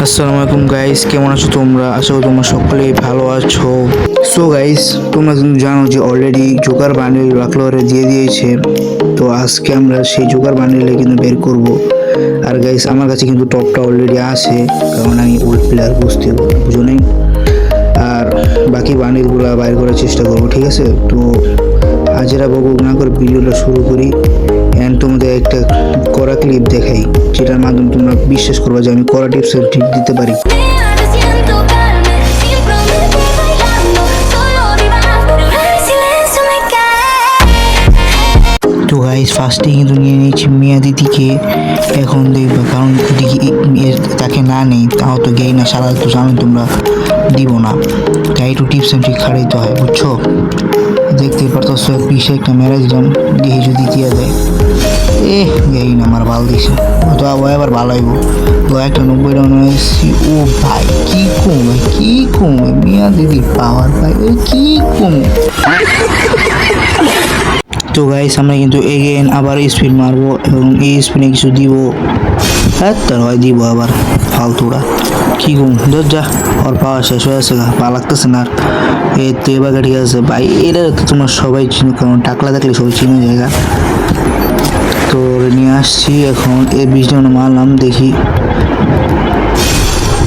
আসসালামু আলাইকুম গাইস, কেমন আছো তোমরা? আশা করি তোমরা সকলেই ভালো আছো। সো গাইস, তোমরা কিন্তু জানো যে অলরেডি জোকার বান্ডেল রাখলোরে দিয়ে দিয়েছে। তো আজকে আমরা সেই জোকার বান্ডেলে কিন্তু বের করব। আর গাইস, আমার কাছে কিন্তু টপটা অলরেডি আছে, কারণ আমি ওল্ড প্লেয়ার বুঝো নেই। আর বাকি বান্ডেলগুলো বাইর করার চেষ্টা করবো, ঠিক আছে? তো হাজিরা বকবক না করে ভিডিওটা শুরু করি। অ্যান্ড তোমাদের একটা করা ক্লিপ দেখাই, যেটার মাধ্যমে তোমরা বিশ্বাস করবে যে আমি করা টিপস ঠিক দিতে পারি। তো গাইস, ফার্স্টে কিন্তু নিয়ে নিয়েছি মিয়া দিদিকে। এখন দেখবে, কারণ যদি তাকে না নেই তাও তো গেই না, সারা তো জানো তোমরা, দিব না। তাই একটু টিপস এন্ড ট্রিক খাটাইতে হয়, বুঝছো? দেখতে পারতো পিসে একটা মেরে দিলাম, দেখি যদি দিয়া দেয়। গেই না, আমার ভালো দিছে, তো আবার ভালো হইব। তো একটা 90 রাউন্ড হয়েছি। ও ভাই, কি কমে মিয়া দিদি পাওয়ার ভাই, কি কমে। তো গাইস, আমরা কিন্তু এগেন আবার স্পিন মারবো এবং এই স্পিনে কিছু দিব। হ্যাঁ, তার হয় দিব আবার ফালতুরা। কি কম ধর যা, ওর পাওয়া শেষ হয়ে আছে, পা লাগতেছে না। এই তো এবার ঠিক আছে ভাই, এটা তো তোমার সবাই চিনো, কারণ টাকলা থাকলে সবাই চিনো জায়গা। তো নিয়ে আসছি এখন, এই 20 জন মারলাম, দেখি।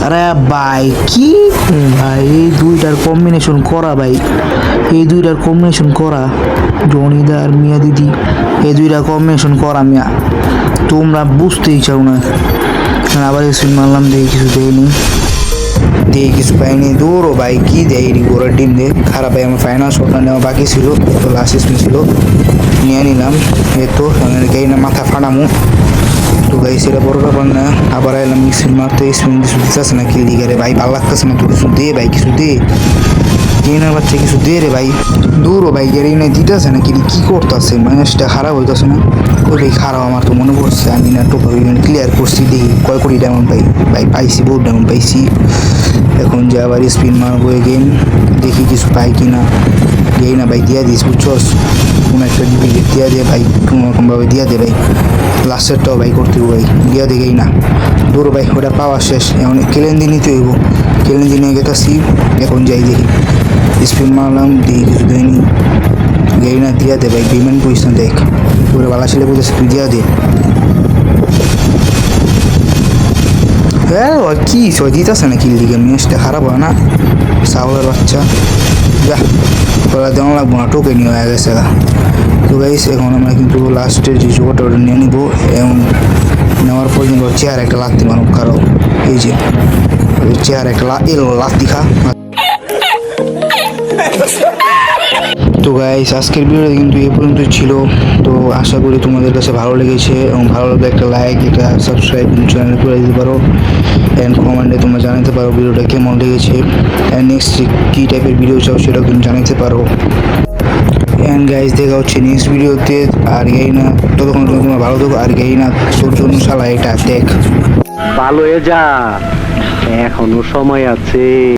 আরে ভাই, কি ভাই, এই দুইটার কম্বিনেশন করা ভাই, এই দুইটার কম্বিনেশন করা, জনিদা আর মিয়া দিদি, এই দুইটা কম্বিনেশন করা মিয়া, তোমরা বুঝতেই চাও না। আবার স্পিন মারলাম, দেখি কিছু দেয়নি, কিছু পাইনি। দৌড়ো ভাই, কি দেয় গোড়ার টিম দিয়ে খারাপ ভাই। আমার ফাইনাল শটটা নেওয়া বাকি ছিল, তো লাস্ট স্পিন ছিল, নিয়ে নিলাম। এই তো গাই না, মাথা ফাটামো। তো গাই, সেটা বড় ব্যাপার না। আবার এলাম স্পিন মারতে, স্পিন কিছু দিতেছে না, কি দিকে রে ভাই, ভালো লাগতেছে না তো। কিছু দে ভাই, কিছু দে, গেইনার বাচ্চা কিছু দে রে ভাই। দূরও ভাই, গেইনার দিতেছে না, কি করতেছে, মাইনাসটা খারাপ হইতেছে না? ওই ভাই খারাপ, আমার তো মনে পড়ছে আমি না টোকা ক্লিয়ার করছি, দেখি কয় কোটি ডায়মন্ড পাই। ভাই পাইছি, বহুত ডায়মন্ড পাইছি। এখন যে আবার স্পিন মারবো গেম, দেখি কিছু পাই কিনা। গেই না ভাই, দিয়া দিস, বুঝছস? কোনো একটা ডুপ্লিকেট দিয়া দে ভাই, কোনোরকমভাবে দিয়া দে ভাই। লাস্টেরটাও ভাই করতে ভাই, দিয়া দে গেই না। দূর ভাই, ওটা পাওয়া শেষ। এখন কেলেন্দি নিতে হইব, কেলেন্দি নিয়ে গেতাছি। এখন যাই দেখি, স্পিন মারলাম, দেখি কিছু দেয়নি। গেই না, দিয়া দে ভাই, পেমেন্ট করিস না, দেখ ওরা বালা ছেলে বলতেছে, তুই দিয়া দে। হ্যাঁ, কি সবাই দিতেছে না, কিল দিকে ম্যাচটা খারাপ হয় না, সাউলের বাচ্চা। যা, ওরা দেওয়া লাগবো না, টোকে নিয়ে হয়ে গেছে। তো গাইস, এখন আমরা কিন্তু লাস্টের যে জোগাটা ওটা নিয়ে নিবো, এবং নেওয়ার পর কিন্তু চেয়ার একটা লাত্তি মারব কারো। এই যে চেয়ার একটা লাত্তি খা। তো গাইস, আজকের ভিডিওটা কিন্তু এই পর্যন্ত ছিল। তো আশা করি তোমাদের কাছে ভালো লেগেছে, এবং ভালো লাগলে একটা লাইক, একটা সাবস্ক্রাইব চ্যানেল করে দিতে পারো। অ্যান্ড কমেন্টে তোমরা জানাতে পারো ভিডিওটা কেমন লেগেছে, অ্যান্ড নেক্সট কী টাইপের ভিডিও চাও সেটাও কিন্তু জানাতে পারো। অ্যান্ড গাইস, দেখা হচ্ছে নেক্সট ভিডিওতে। আর গেই না, ততক্ষণ তোমরা ভালো থাকো। আর গেই না, তোর জন্য শালা এটা দেখ, ভালো হয়ে যা, এখনো সময় আছে।